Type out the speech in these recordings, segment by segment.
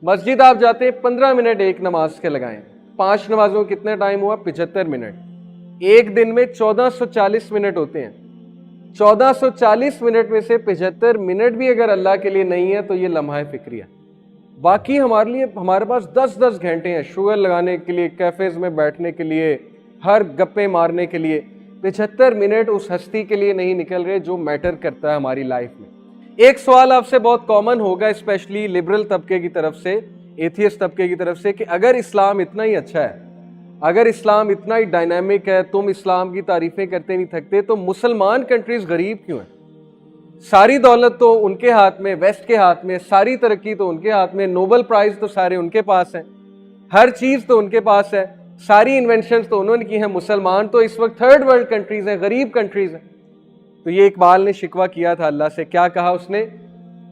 مسجد آپ جاتے ہیں 15 منٹ ایک نماز کے لگائیں, 5 نمازوں کتنے ٹائم ہوا؟ 75 منٹ. ایک دن میں 1440 منٹ ہوتے ہیں. 1440 منٹ میں سے 75 منٹ بھی اگر اللہ کے لیے نہیں ہے تو یہ لمحہ فکری ہے. باقی ہمارے پاس 10 گھنٹے ہیں شوگر لگانے کے لیے, کیفیز میں بیٹھنے کے لیے, ہر گپے مارنے کے لیے. 75 منٹ اس ہستی کے لیے نہیں نکل رہے جو میٹر کرتا ہے ہماری لائف میں. ایک سوال آپ سے بہت کامن ہوگا, اسپیشلی لبرل طبقے کی طرف سے, ایتھیسٹ طبقے کی طرف سے, کہ اگر اسلام اتنا ہی اچھا ہے, اگر اسلام اتنا ہی ڈائنامک ہے, تم اسلام کی تعریفیں کرتے نہیں تھکتے, تو مسلمان کنٹریز غریب کیوں ہیں؟ ساری دولت تو ان کے ہاتھ میں, ویسٹ کے ہاتھ میں, ساری ترقی تو ان کے ہاتھ میں, نوبل پرائز تو سارے ان کے پاس ہیں, ہر چیز تو ان کے پاس ہے, ساری انوینشنز تو انہوں نے کی ہیں. مسلمان تو اس وقت تھرڈ ورلڈ کنٹریز ہیں, غریب کنٹریز ہیں. تو یہ اقبال نے شکوہ کیا تھا اللہ سے. کیا کہا اس نے؟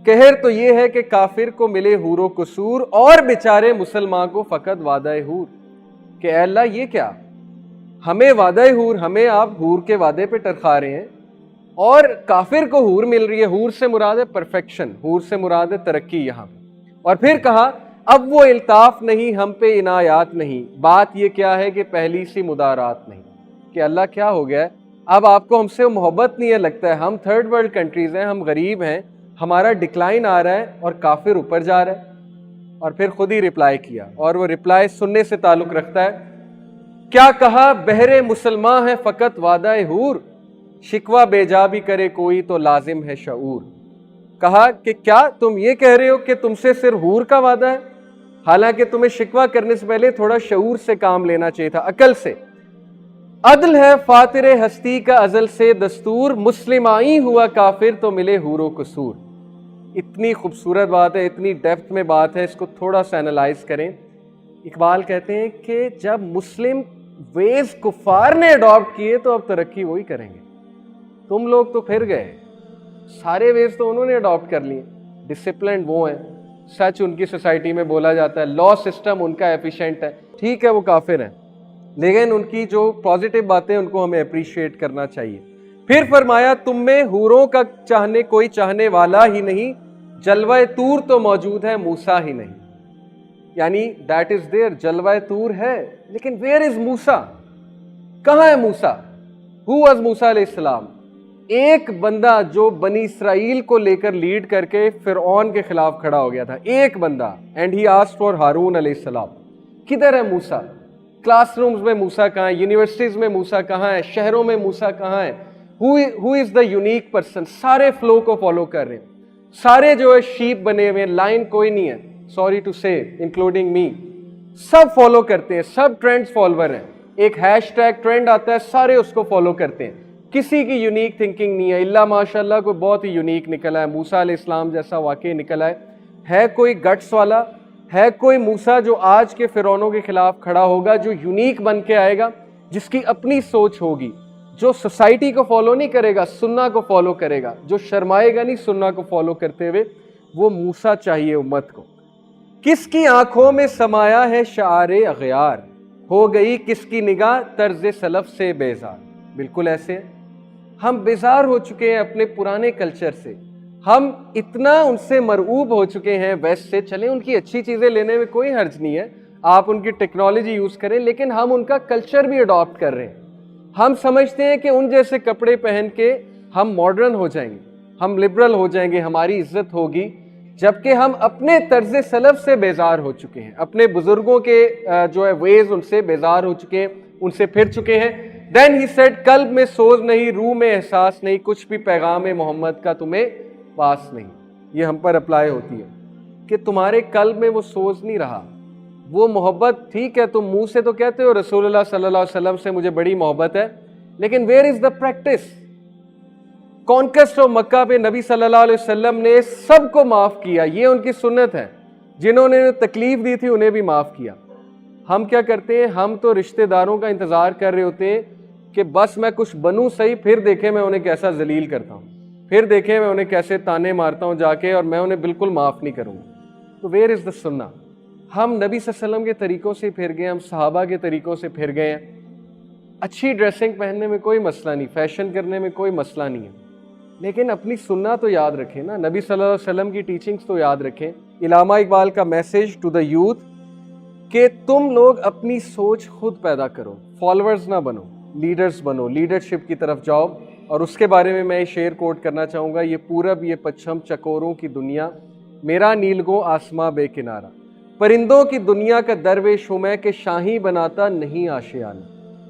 قہر تو یہ ہے کہ کافر کو ملے حور و قصور, اور بیچارے مسلمان کو فقط وعدہ حور. کہ اے اللہ یہ کیا, ہمیں وعدہ حور, ہمیں آپ حور کے وعدے پہ ٹرخا رہے ہیں, اور کافر کو حور مل رہی ہے. حور سے مراد ہے پرفیکشن, حور سے مراد ہے ترقی یہاں. اور پھر کہا اب وہ الطاف نہیں, ہم پہ عنایات نہیں, بات یہ کیا ہے کہ پہلی سی مدارات نہیں. کہ اللہ کیا ہو گیا ہے, اب آپ کو ہم سے محبت نہیں ہے لگتا ہے, ہم تھرڈ ورلڈ کنٹریز ہیں, ہم غریب ہیں, ہمارا ڈکلائن آ رہا ہے اور کافر اوپر جا رہا ہے. اور پھر خود ہی رپلائی کیا, اور وہ رپلائی سننے سے تعلق رکھتا ہے. کیا کہا بہرے مسلمان ہے فقط وعدہ حور, شکوہ بے جا بھی کرے کوئی تو لازم ہے شعور. کہا کہ کیا تم یہ کہہ رہے ہو کہ تم سے صرف حور کا وعدہ ہے, حالانکہ تمہیں شکوہ کرنے سے پہلے تھوڑا شعور سے کام لینا چاہیے تھا, عقل سے. عدل ہے فاتر ہستی کا ازل سے دستور, مسلم آئی ہوا کافر تو ملے حور و قصور. اتنی خوبصورت بات ہے, اتنی ڈیپتھ میں بات ہے, اس کو تھوڑا سا انالائز کریں. اقبال کہتے ہیں کہ جب مسلم ویز کفار نے اڈاپٹ کیے تو اب ترقی وہی کریں گے. تم لوگ تو پھر گئے, سارے ویز تو انہوں نے اڈاپٹ کر لیے, ڈسپلنڈ وہ ہیں, سچ ان کی سوسائٹی میں بولا جاتا ہے, لا سسٹم ان کا ایفیشینٹ ہے. ٹھیک ہے وہ کافر ہیں, لیکن ان کی جو پازیٹیو باتیں ان کو ہمیں اپریشیٹ کرنا چاہیے. پھر فرمایا تم میں حوروں کا چاہنے کوئی چاہنے والا ہی نہیں, جلوہ طور تو موجود ہے موسیٰ ہی نہیں. یعنی دیٹ از دیئر, جلوہ طور ہے, لیکن ویئر از موسیٰ, کہاں ہے موسیٰ؟ ہو واز موسیٰ علیہ السلام؟ ایک بندہ جو بنی اسرائیل کو لے کر لیڈ کر کے فرعون کے خلاف کھڑا ہو گیا تھا, ایک بندہ, and he asked for Haroon علیہ السلام. کدھر ہے موسیٰ؟ کلاس رومز میں موسیٰ کہاں ہے, یونیورسٹیز میں موسیٰ کہاں ہے, شہروں میں موسیٰ کہاں ہے؟ ہو از دا یونیک پرسن. سارے فلو کو فالو کر رہے ہیں, سارے جو ہے شیپ بنے ہوئے ہیں, لائن کوئی نہیں ہے, سوری ٹو سے انکلوڈنگ می, سب فالو کرتے ہیں, سب ٹرینڈز فالوور ہیں. ایک ہیش ٹیگ ٹرینڈ آتا ہے, سارے اس کو فالو کرتے ہیں, کسی کی یونیک تھنکنگ نہیں ہے, اللہ ماشاء اللہ کوئی بہت ہی یونیک نکلا ہے, موسیٰ علیہ السلام جیسا واقعی نکلا ہے. ہے کوئی گٹس والا, ہے کوئی موسیٰ جو آج کے فرعونوں کے خلاف کھڑا ہوگا, جو یونیک بن کے آئے گا, جس کی اپنی سوچ ہوگی, جو سوسائٹی کو فالو نہیں کرے گا, سنہ کو فالو کرے گا, جو شرمائے گا نہیں سنہ کو فالو کرتے ہوئے, وہ موسیٰ چاہیے امت کو. کس کی آنکھوں میں سمایا ہے شعار اغیار, ہو گئی کس کی نگاہ طرز سلف سے بیزار. بالکل ایسے ہم بیزار ہو چکے ہیں اپنے پرانے کلچر سے, ہم اتنا ان سے مرعوب ہو چکے ہیں ویسٹ سے. چلیں ان کی اچھی چیزیں لینے میں کوئی حرج نہیں ہے, آپ ان کی ٹیکنالوجی یوز کریں, لیکن ہم ان کا کلچر بھی اڈاپٹ کر رہے ہیں. ہم سمجھتے ہیں کہ ان جیسے کپڑے پہن کے ہم ماڈرن ہو جائیں گے, ہم لبرل ہو جائیں گے, ہماری عزت ہوگی, جبکہ ہم اپنے طرز سلف سے بیزار ہو چکے ہیں, اپنے بزرگوں کے جو ہے ویز ان سے بیزار ہو چکے ہیں, ان سے پھر چکے ہیں. دین ہی سیڈ قلب میں سوز نہیں, روح میں احساس نہیں, کچھ بھی پیغام محمد کا تمہیں پاس نہیں. یہ ہم پر اپلائی ہوتی ہے کہ تمہارے قلب میں وہ سوز نہیں رہا, وہ محبت. ٹھیک ہے تم منہ سے تو کہتے ہو رسول اللہ صلی اللہ علیہ وسلم سے مجھے بڑی محبت ہے, لیکن where is the practice? Conquest of Mecca پہ نبی صلی اللہ علیہ وسلم نے سب کو معاف کیا, یہ ان کی سنت ہے. جنہوں نے تکلیف دی تھی انہیں بھی معاف کیا. ہم کیا کرتے ہیں, ہم تو رشتہ داروں کا انتظار کر رہے ہوتے ہیں کہ بس میں کچھ بنوں صحیح, پھر دیکھیں میں انہیں کیسا ذلیل کرتا ہوں, پھر دیکھیں میں انہیں کیسے تانے مارتا ہوں جا کے, اور میں انہیں بالکل معاف نہیں کروں گا. تو ویئر از دا سنہ؟ ہم نبی صلی اللہ علیہ وسلم کے طریقوں سے پھر گئے, ہم صحابہ کے طریقوں سے پھر گئے ہیں. اچھی ڈریسنگ پہننے میں کوئی مسئلہ نہیں, فیشن کرنے میں کوئی مسئلہ نہیں ہے, لیکن اپنی سننا تو یاد رکھیں نا, نبی صلی اللہ علیہ وسلم کی ٹیچنگز تو یاد رکھیں. علامہ اقبال کا میسج ٹو دا یوتھ کہ تم لوگ اپنی سوچ خود پیدا کرو, فالوورز نہ بنو, لیڈرز بنو, لیڈرشپ کی طرف جاؤ. اور اس کے بارے میں یہ شعر کوٹ کرنا چاہوں گا, یہ پورب یہ پچھم چکوروں کی دنیا, میرا نیلگوں آسماں بے کنارہ, پرندوں کی دنیا کا درویش ہوں میں کہ شاہی بناتا نہیں آشیانہ.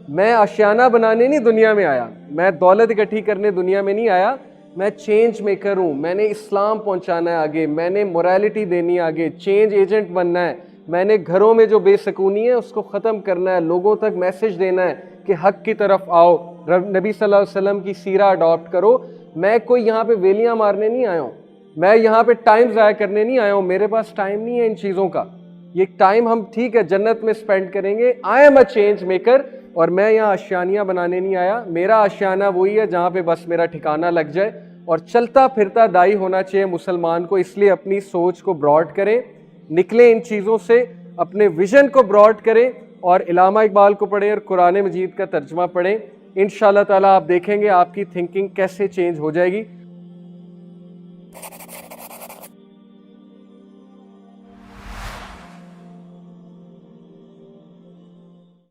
میں آشیانہ بنانے نہیں دنیا میں آیا, میں دولت اکٹھی کرنے دنیا میں نہیں آیا, میں چینج میکر ہوں. میں نے اسلام پہنچانا ہے آگے, میں نے موریلٹی دینی ہے آگے, چینج ایجنٹ بننا ہے. میں نے گھروں میں جو بے سکونی ہے اس کو ختم کرنا ہے, لوگوں تک میسج دینا ہے کہ حق کی طرف آؤ, نبی صلی اللہ علیہ وسلم کی سیرہ اڈاپٹ کرو. میں کوئی یہاں پہ ویلیاں مارنے نہیں آیا ہوں, میں یہاں پہ ٹائم ضائع کرنے نہیں آیا ہوں, میرے پاس ٹائم نہیں ہے ان چیزوں کا. یہ ٹائم ہم ٹھیک ہے جنت میں سپینڈ کریں گے. I am a change maker, اور میں یہاں آشیانیاں بنانے نہیں آیا. میرا آشیانہ وہی ہے جہاں پہ بس میرا ٹھکانہ لگ جائے, اور چلتا پھرتا دائی ہونا چاہیے مسلمان کو. اس لیے اپنی سوچ کو براڈ کریں, نکلیں ان چیزوں سے, اپنے ویژن کو براڈ کریں, اور علامہ اقبال کو پڑھیں اور قرآن مجید کا ترجمہ پڑھیں. انشاءاللہ تعالیٰ آپ دیکھیں گے آپ کی تھنکنگ کیسے چینج ہو جائے گی.